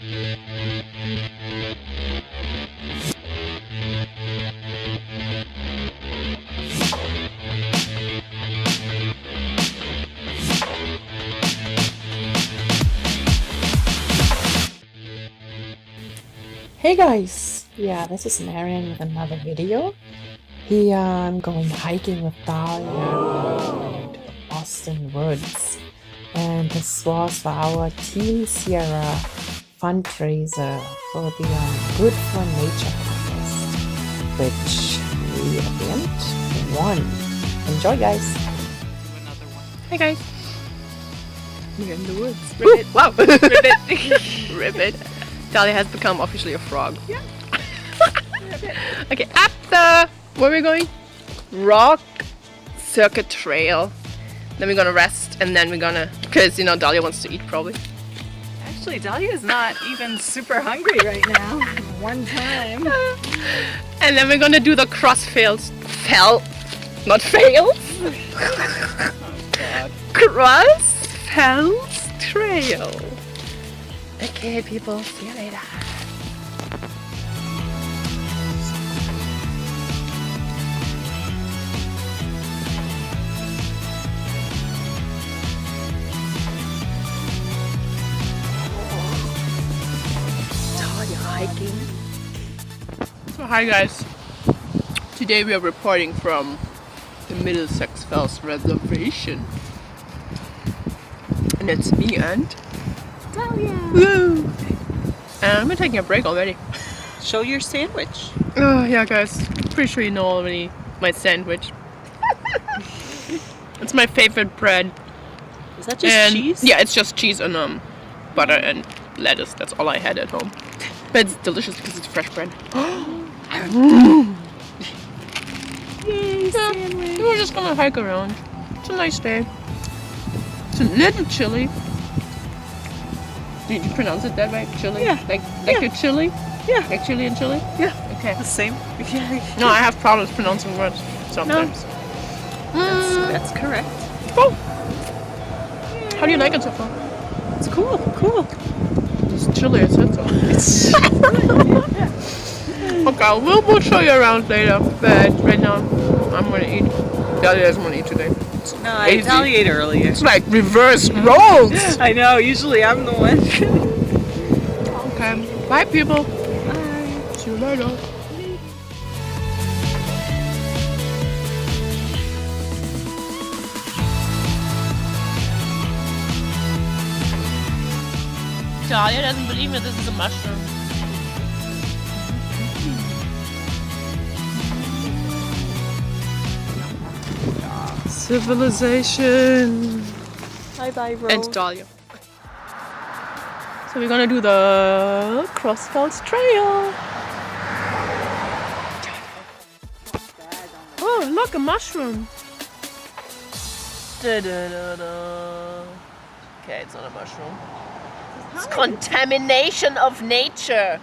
Hey guys! Yeah, this is Maren with another video. Here I'm going hiking with Dalya in Austin Woods. And this was for our Team Sierra fundraiser for the Good for Nature contest, which we at the end won. Enjoy, guys! Hey guys! We're in the woods. Ribbit! Wow! Ribbit! Ribbit! Dalya has become officially a frog. Yeah. Okay, after where are we going? Rock Circuit Trail. Then we're gonna rest, and then we're gonna, because you know Dalya wants to eat probably. Actually, Dalya is not even super hungry right now. One time. And then we're gonna do the cross fails. Not fails. Oh God. Cross Fells Trail. Okay, people. See you later. Hiking. So hi guys, today we are reporting from the Middlesex Fells Reservation, and it's me and Dalya! Woo! And we're taking a break already. Show your sandwich. Oh yeah guys, pretty sure you know already my sandwich. It's my favorite bread. Is that just cheese? Yeah, it's just cheese and butter and lettuce. That's all I had at home. But it's delicious because it's fresh bread. Yay, sandwich! We're just gonna hike around. It's a nice day. It's a little chilly. Did you pronounce it that way? Chili? Yeah. Like Yeah. a chili? Yeah. Like chili and chili? Yeah. Okay. The same. No, I have problems pronouncing words sometimes. That's correct. Cool. How do you like it so far? It's cool. Cool. It's chilly, I said so. Okay, we'll show you around later. But right now, I'm gonna eat. Dalya doesn't want to eat today. No, I Dalya ate earlier. It's like reverse roles. I know. Usually I'm the one. Okay. Bye, people. Bye. See you later. Dalya doesn't believe me this is a mushroom. Civilization. Bye, Rose. And Dalya. So we're gonna do the Crossfells Trail. Oh, look, a mushroom. Da-da-da-da. Okay, it's not a mushroom. It's contamination of nature.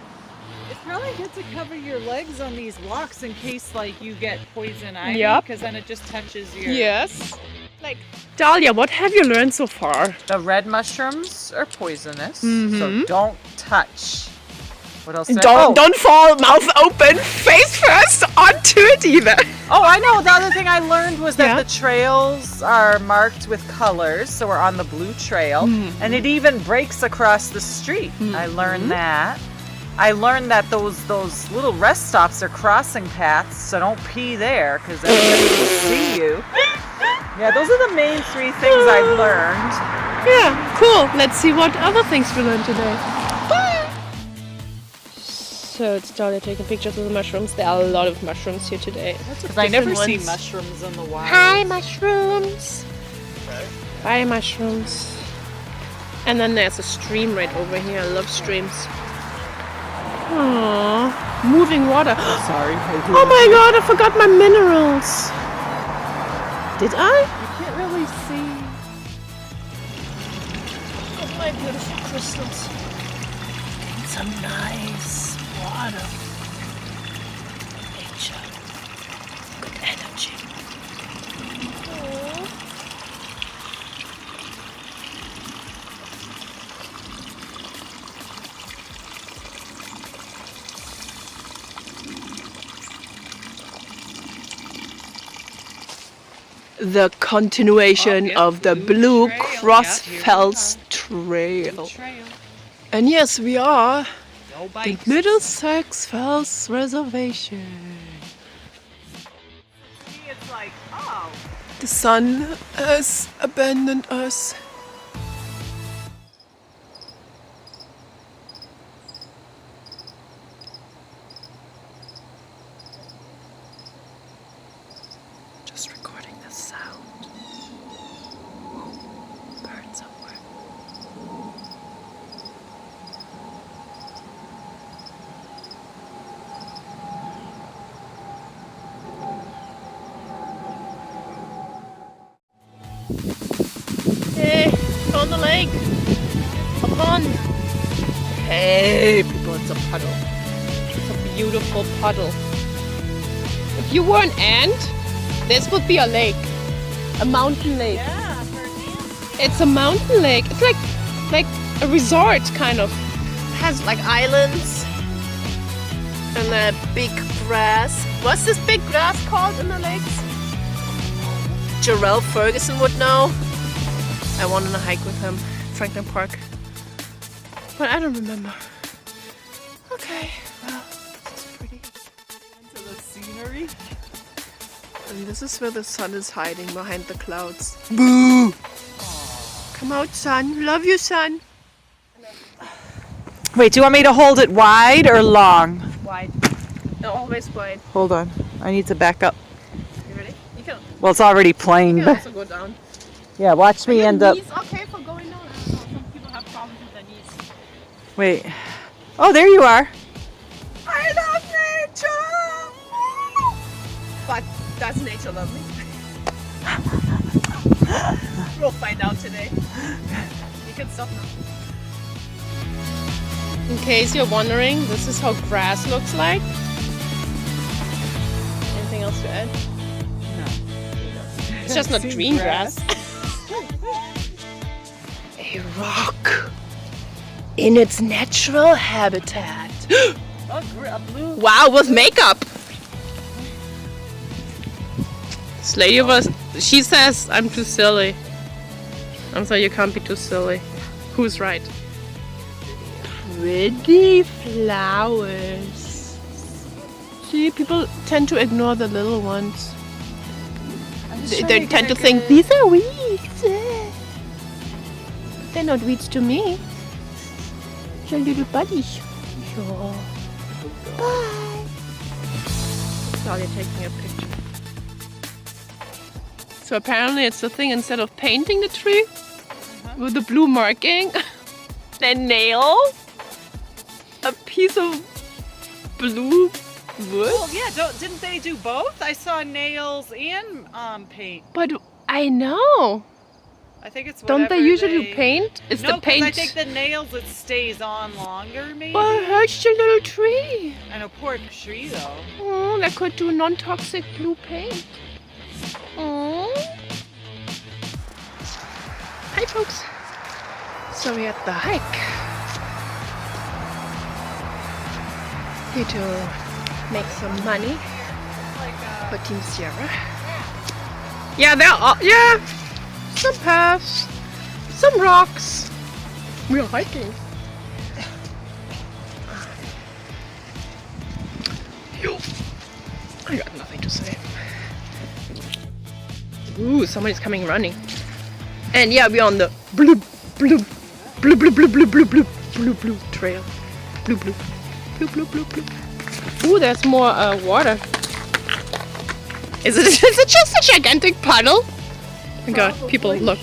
It's probably good to cover your legs on these walks in case, like, you get poison ivy. Yep. Because then it just touches your... Yes. Like, Dalya, what have you learned so far? The red mushrooms are poisonous, Mhm. so don't touch. What else? Don't fall mouth open, face first onto it either. Oh, I know. The other thing I learned was that Yeah. the trails are marked with colors, so we're on the blue trail, and it even breaks across the street. I learned that. I learned that those little rest stops are crossing paths, so don't pee there because everybody will see you. Yeah, those are the main three things I've learned. Yeah, cool. Let's see what other things we learned today. So it's Dalya taking pictures of the mushrooms. There are a lot of mushrooms here today. Because I never see ones. mushrooms in the wild. Hi, mushrooms. Bye, mushrooms. And then there's a stream right over here. I love streams. Aww, moving water. Sorry. Oh my god, I forgot my minerals. Did I? You can't really see. Oh my beautiful crystals. And some nice water. Nature. Good energy. the continuation of the Blue Trail. Cross Yeah, here we Fells Trail. Trail. And yes, we are No the bikes. Middlesex Fells Reservation. It's like, oh. The sun has abandoned us. Just recording the sound. Bird somewhere. Hey, on the lake. A pond. Hey, people, it's a puddle. It's a beautiful puddle. If you were an ant, this would be a lake. A mountain lake. Yeah, for ants. It's a mountain lake. It's like a resort, kind of. It has like islands and a big grass. What's this big grass called in the lakes? Jarrell Ferguson would know. I wanted to hike with him, Franklin Park, but I don't remember. Okay, well, this is pretty. Into the scenery. And this is where the sun is hiding behind the clouds. Boo! Come out, sun. Love you, sun. Wait, do you want me to hold it wide or long? Wide. No, always wide. Hold on. I need to back up. You ready? You can, Well, it's already playing, you can but also go down. yeah, watch me end up. Knees okay for going down? I don't know. Some people have problems with their knees. Wait. Oh, there you are. I love nature! But does nature love me? We'll find out today. You can stop now. In case you're wondering, this is how grass looks like. Anything else to add? No. It's just not Seen green grass. grass. A rock in its natural habitat. Oh, a blue. Wow, with makeup. This lady she says I'm too silly. I'm sorry, you can't be too silly. Who's right? Pretty flowers. See, people tend to ignore the little ones. They tend to think these are weeds. They're not weeds to me. Your little buddy. Sure. Bye. Dalya taking a picture. So apparently it's the thing, instead of painting the tree with the blue marking, they nail a piece of blue wood. Oh yeah, didn't they do both? I saw nails and paint. But I know. I think it's Don't they whatever usually do paint? Is No, the paint? I think the nails it stays on longer, maybe. Well, hurts your little tree. And a poor tree though. Oh, they could do non-toxic blue paint. Oh. Hi, folks. So we're at the hike. Here to make some money for Team Sierra. Yeah, there are. Yeah, some paths, some rocks. We are hiking. Yo, I got nothing to say. Ooh, somebody's coming running. And yeah, we're on the blue trail. Blue. Ooh, there's more water. Is it just a gigantic puddle? Oh my god, people, look.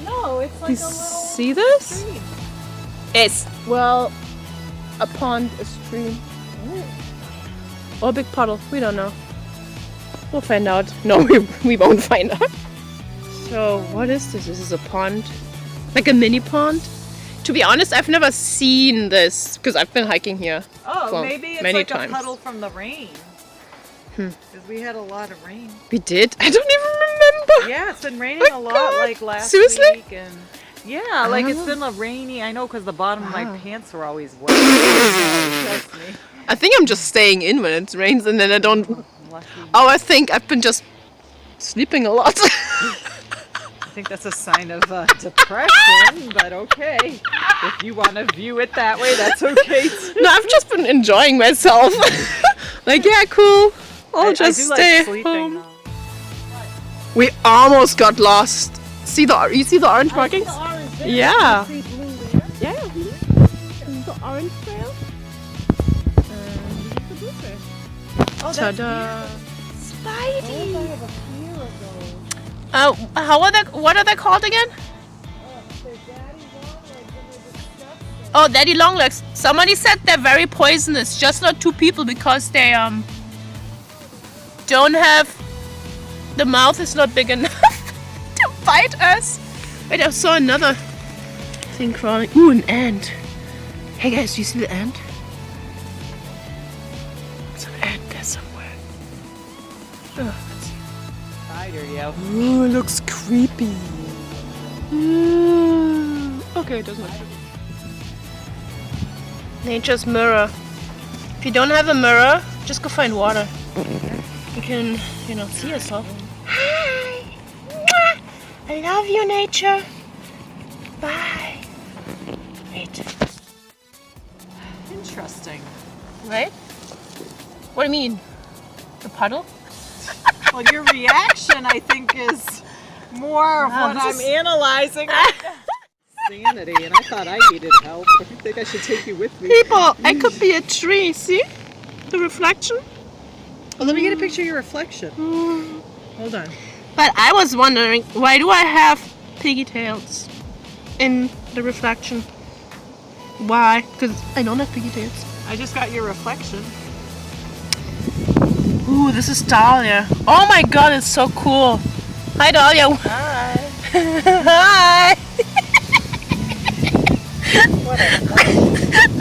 No, it's like You see this? stream. It's, well, a pond, a stream. Or a big puddle, we don't know. We'll find out. No, we won't find out. So, what is this? This is a pond. Like a mini pond? To be honest, I've never seen this, because I've been hiking here. Oh, for maybe it's many like times. a puddle from the rain. Because we had a lot of rain. We did? I don't even remember. Yeah, it's been raining Oh a lot God. like last Seriously? week. And yeah, like it's Oh. been a rainy. I know because the bottom of Wow. my pants were always wet. Trust me. I think I'm just staying in when it rains and then I don't... Lucky. Oh, I think I've been just sleeping a lot. I think that's a sign of depression, but okay. If you want to view it that way, that's okay too. No, I've just been enjoying myself. Like, yeah, cool. I'll just I do stay like sleeping, home. though. We almost got lost. You see the orange markings? Yeah. Yeah. The orange trail. And the blue trail. Oh, that's Ta-da! Spidey. I have a few of those. How are they? What are they called again? They're daddy long legs and they're disgusting. Oh, daddy longlegs. Somebody said they're very poisonous. Just not to people because they don't have. The mouth is not big enough to bite us. Wait, I saw another thing crawling. Ooh, an ant. Hey guys, do you see the ant? There's an ant there somewhere. Oh, let's see. spider, yeah. Ooh, it looks creepy. Okay, it doesn't look creepy. Nature's mirror. If you don't have a mirror, just go find water. You can, see yourself. Hi! Mwah! I love you, nature. Bye. Wait. Interesting. Right? What do you mean? The puddle? Well, your reaction, I think, is more of Wow, what this I'm is- analyzing. Sanity, and I thought I needed help. I think I should take you with me. People, I could be a tree. See? The reflection? Well, let me get a picture of your reflection. Hold on. But I was wondering, why do I have piggy tails in the reflection? Why? Because I don't have piggy tails. I just got your reflection. Ooh, this is Dalya. Oh my god, it's so cool. Hi, Dalya. Hi. Hi.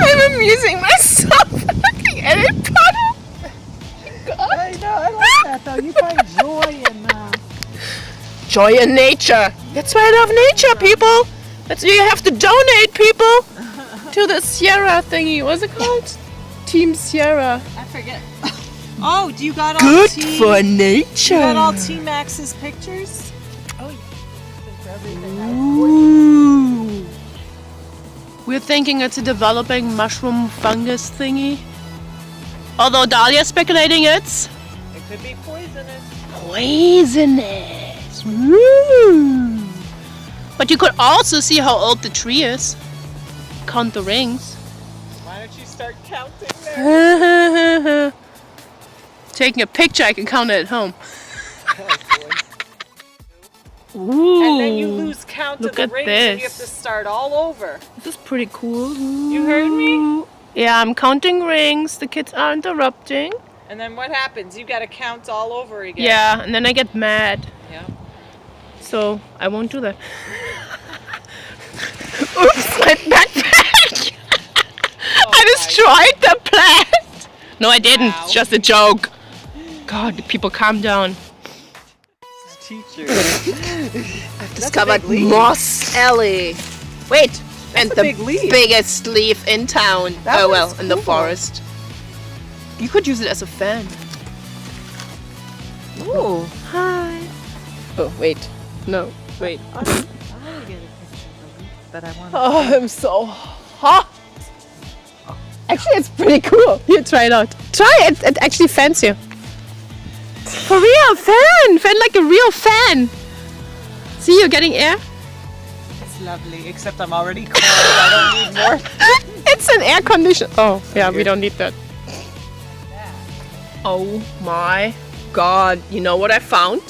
I'm amusing myself looking at it puddle. I know, I like that though. You find joy in Joy in nature. That's why I love nature, people. That's why you have to donate, people, to the Sierra thingy. What's it called? Team Sierra. I forget. Oh, do you got all Good T? for nature. You got all T Max's pictures? Oh yeah. Ooh. We're thinking it's a developing mushroom fungus thingy. Although Dalya's speculating it's It could be poisonous. poisonous. Woo. But you could also see how old the tree is. Count the rings. Why don't you start counting there? Taking a picture, I can count it at home. Oh, Ooh. and then you lose count Look of the at rings and you have this. to start all over. This is pretty cool. You heard me? Yeah, I'm counting rings. The kids are interrupting. And then what happens? You got to count all over again. Yeah, and then I get mad. Yeah. So I won't do that. Oops, my backpack! I destroyed the plant! No, I didn't. Wow. It's just a joke. God, people calm down. Teacher. I've discovered Moss Alley. Wait, and a the big leaf. biggest leaf in town. That Oh well, was in the cool. forest. You could use it as a fan. Ooh. Hi. Oh wait, no, wait. I want to get a picture of the leaf that I want. Oh, I'm so hot. Actually, it's pretty cool. Here, try it out. Try it. It actually fans you. For real, fan like a real fan. See, you're getting air. It's lovely, except I'm already cold. I don't need more. It's an air conditioner. Oh, yeah, we don't need that. Oh my god. You know what I found?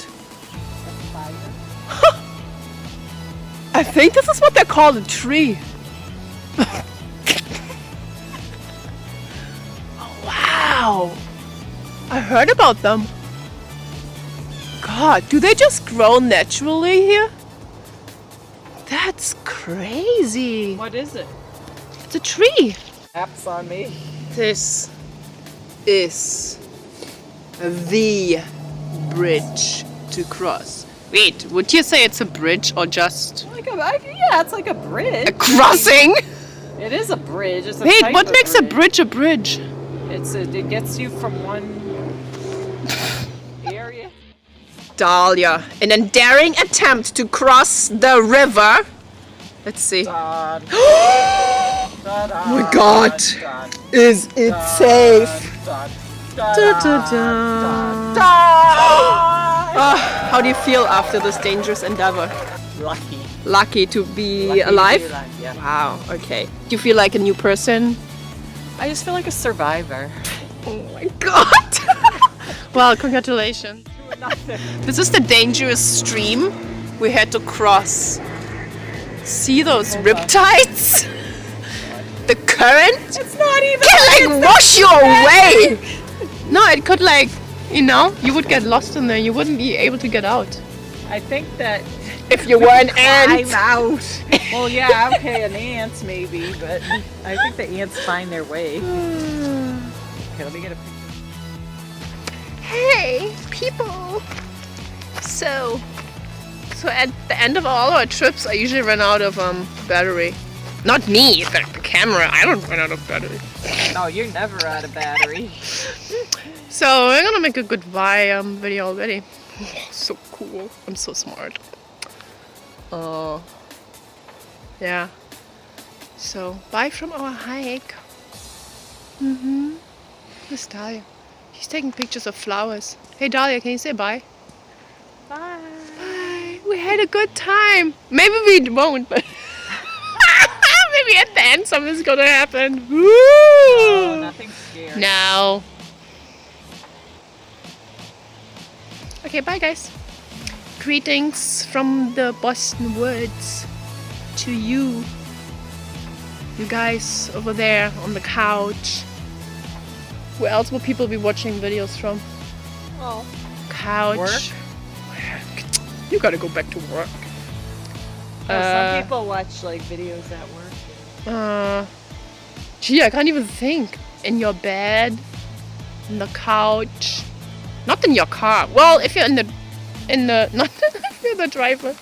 I think this is what they call a tree. Oh, wow. I heard about them. God, do they just grow naturally here? That's crazy. What is it? It's a tree. Apps on me. This is the bridge to cross. Wait, would you say it's a bridge or just Yeah, it's like a bridge. a crossing? It is a bridge. It's a Wait, type what of makes a bridge a bridge? It gets you from one area. Dalya in a daring attempt to cross the river. Let's see. Oh my God. Is it safe? How do you feel after this dangerous endeavor? Lucky. Lucky to be Lucky to alive? be alive, yeah. Wow, okay. Do you feel like a new person? I just feel like a survivor. Oh my God! Well, congratulations. This is the dangerous stream we had to cross. See those riptides? The current? It's not even. Can like wash you away! No, it could like, you know, you would get lost in there. You wouldn't be able to get out. I think that If you were an ant. I'm out. Well, yeah, okay, an ant maybe, but I think the ants find their way. Okay, let me get a picture. Hey, people! So at the end of all our trips, I usually run out of battery. Not me, the camera. I don't run out of battery. No, you're never out of battery. So we're gonna make a goodbye video already. Oh, so cool. I'm so smart. Oh, yeah. So bye from our hike. Where's Dalya? She's taking pictures of flowers. Hey Dalya, can you say bye? Bye. Bye. We had a good time. Maybe we won't, but maybe at the end something's gonna happen. Woo! Oh, nothing scary. No. Okay, bye guys. Greetings from the Boston woods to you. You guys over there on the couch. Where else will people be watching videos from? Oh. Couch. Work? You gotta go back to work. Some people watch like videos at work. Gee, I can't even think. In your bed, on the couch, not in your car. Well, if you're in the not if you're the driver.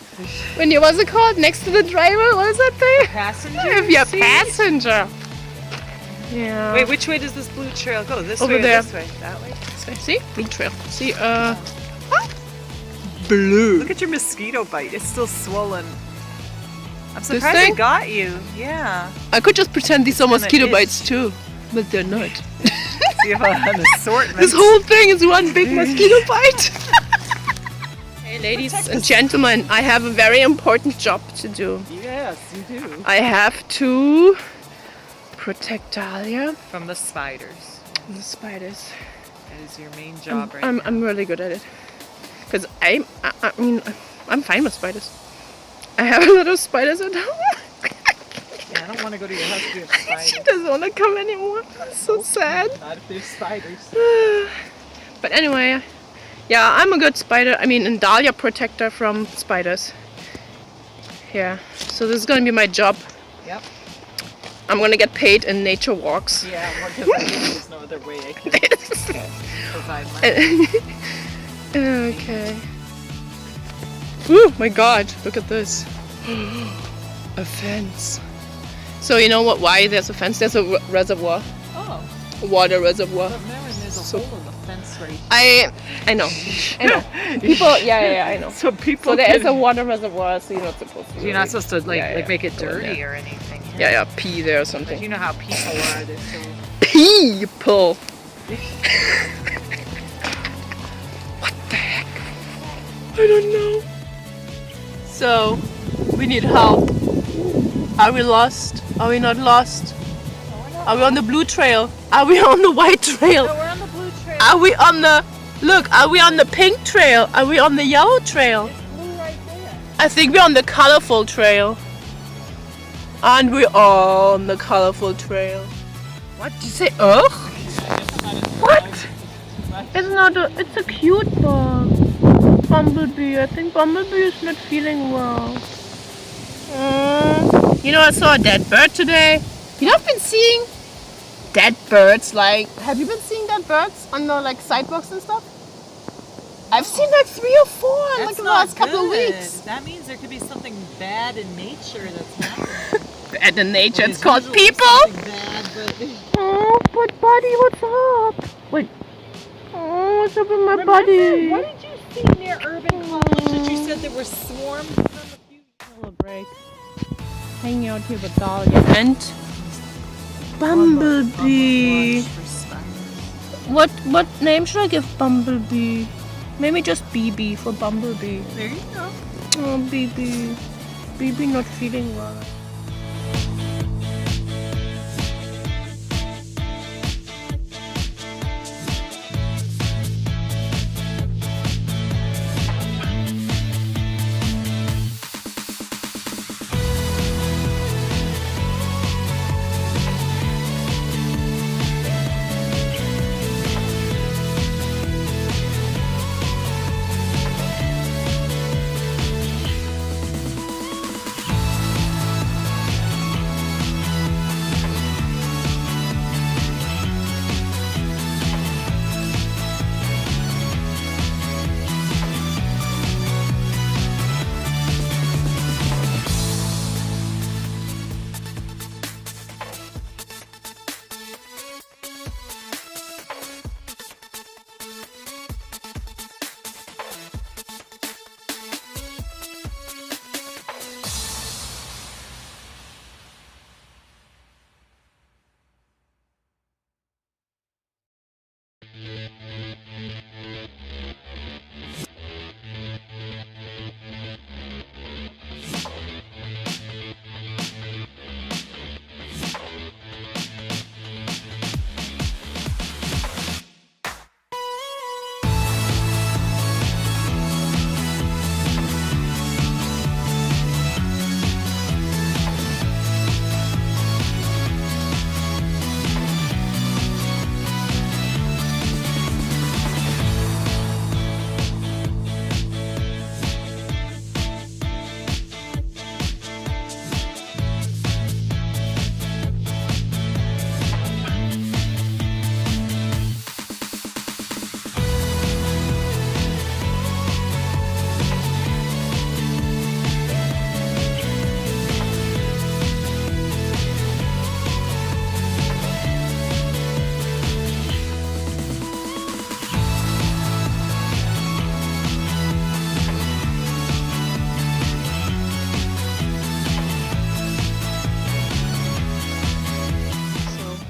When you what's it called? Next to the driver, what is that thing? Passenger. If you're a seat? passenger. Yeah. Wait, which way does this blue trail go? This Over way or there. this way? That way? See? Blue trail. See, blue. Look at your mosquito bite. It's still swollen. I'm This surprised thing? it got you. Yeah. I could just pretend these are Kinda mosquito itch. bites too, but they're not. So you have an assortment. This whole thing is one big mosquito bite. Hey ladies and gentlemen, I have a very important job to do. Yes, you do. I have to protect Dalya From the spiders. from the spiders. That is your main job right now. I'm really good at it. Because I mean, I'm fine with spiders. I have a lot of spiders at home. Yeah, I don't want to go to your house if you have She spiders. doesn't want to come anymore. I'm so sad. Not if there's spiders. But anyway, yeah, I'm a good spider. I mean, a Dalya protector from spiders. Yeah, so this is gonna be my job. Yep. I'm gonna get paid in nature walks. Yeah, because there's no other way I can provide money. Okay. Oh my god, look at this. A fence. So you know what? Why there's a fence? There's a reservoir, Oh, a water reservoir. but Maren, there's a So- hole in the fence right I know. People, yeah, I know. So people So there is can- a water reservoir, so you're not supposed to. You're not supposed to Yeah, make it go in dirty there. or anything. Yeah, pee there or But something. you know how people are. They're so... People. What the heck? I don't know. So, we need help. Are we lost? Are we not lost? Are we on the blue trail? Are we on the white trail? No, we're on the blue trail. Are we on the... Look, are we on the pink trail? Are we on the yellow trail? Blue right there. I think we're on the colorful trail. And we are on the colorful trail. What did you say? Ugh? What? It's not a... It's a cute dog. Bumblebee. I think Bumblebee is not feeling well. You know, I saw a dead bird today. You know, I've been seeing dead birds. Like, have you been seeing dead birds on the like sidewalks and stuff? I've seen like 3 or 4 in like the last couple of weeks. That means there could be something bad in nature that's happening. Bad in nature. It's There's called usually people. something bad, but... Oh, but buddy, what's up? Wait. Oh, what's up with my buddy? What did you see near other urban college that you said there were swarms of them a few Have a break. Hanging out here with Dalya and Bumblebee. What name should I give Bumblebee? Maybe just BB for Bumblebee. There you go. Oh, BB. BB not feeling well.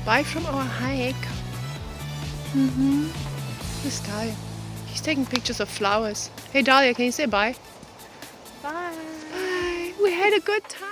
Bye from our hike. Here's Dalya. He's taking pictures of flowers. Hey Dalya, can you say bye? Bye. Bye. We had a good time.